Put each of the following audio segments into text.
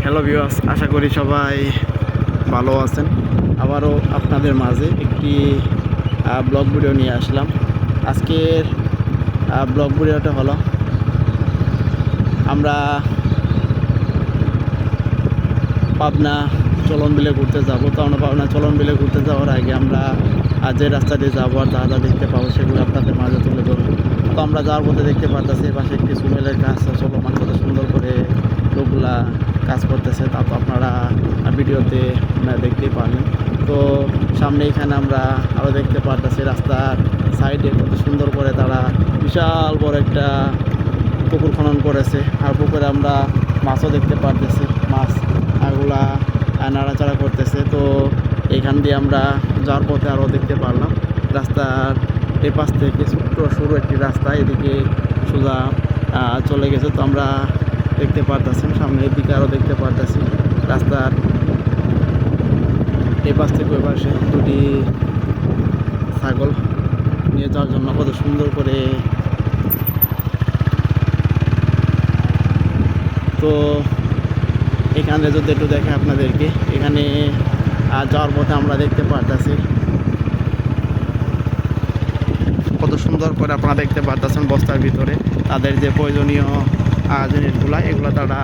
Hello viewers, আশা করি সবাই ভালো আছেন। আবারও আপনাদের মাঝে একটি ব্লগ ভিডিও নিয়ে আসলাম। আজকের ব্লগ ভিডিওটা হলো আমরা পাবনা চলন বিলে ঘুরতে যাব। তো আমরা পাবনা চলন বিলে ঘুরতে যাওয়ার আগে আমরা যে রাস্তা দিয়ে যাবো আর যা যা দেখতে পাবো সেগুলো আপনাদের মাঝে তুলে ধরবো। তো আমরা যাওয়ার পথে দেখতে পারতেছি এপাশে একটি সুমেলের কাজ চলমান, কত সুন্দর করে লোকগুলা কাজ করতেছে। তা তো আপনারা ভিডিওতে দেখতেই পারলেন। তো সামনে এখানে আমরা আরও দেখতে পারতেছি রাস্তার সাইডে কত সুন্দর করে তারা বিশাল বড় একটা পুকুর খনন করেছে। আর পুকুরে আমরা মাছও দেখতে পারতেছি, মাছ এগুলা নাড়াচাড়া করতেছে। তো এইখান দিয়ে আমরা যাওয়ার পথে আরও দেখতে পারলাম রাস্তার এপাশ থেকে ছোট্ট সরু একটি রাস্তা এদিকে সোজা চলে গেছে। তো আমরা দেখতে পারতেছেন সামনের দিকে আরও দেখতে পারতেছি রাস্তার এপাশ থেকে ওই পাশে দুটি ছাগল নিয়ে যাওয়ার জন্য কত সুন্দর করে। তো এখানে যদি একটু দেখে আপনাদেরকে, এখানে যাওয়ার পথে আমরা দেখতে পারতেছি কত সুন্দর করে আপনারা দেখতে পারতেছেন বস্তার ভিতরে তাদের যে প্রয়োজনীয় জিনিসগুলো এগুলো তারা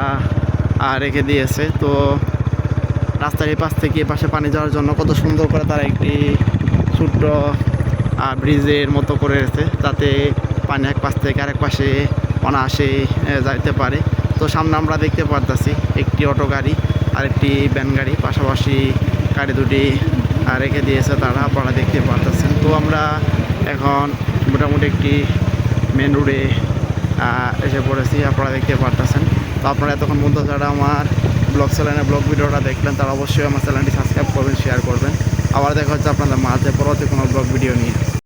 রেখে দিয়েছে। তো রাস্তার এপাশ থেকে এপাশে পানি যাওয়ার জন্য কত সুন্দর করে তারা একটি ছোট্ট ব্রিজের মতো করে রেখেছে, যাতে পানি এক পাশ থেকে আরেক পাশে অনায়াসে যাইতে পারে। তো সামনে আমরা দেখতে পারতেছি একটি অটো গাড়ি আর একটি ভ্যান গাড়ি, পাশাপাশি গাড়ি দুটি রেখে দিয়েছে তারা, আপনারা দেখতে পারতেছেন। তো আমরা এখন মোটামুটি একটি মেন রোডে এসে পড়েছি, আপনারা দেখতে পারতেছেন। তো আপনারা এতক্ষণ বন্ধু যারা আমার ব্লগ চ্যানেলে ব্লগ ভিডিওটা দেখলেন তারা অবশ্যই আমার চ্যানেলটি সাবস্ক্রাইব করবেন, শেয়ার করবেন। আবার দেখা হচ্ছে আপনাদের মাঝে পরবর্তী কোনো ব্লগ ভিডিও নিয়ে।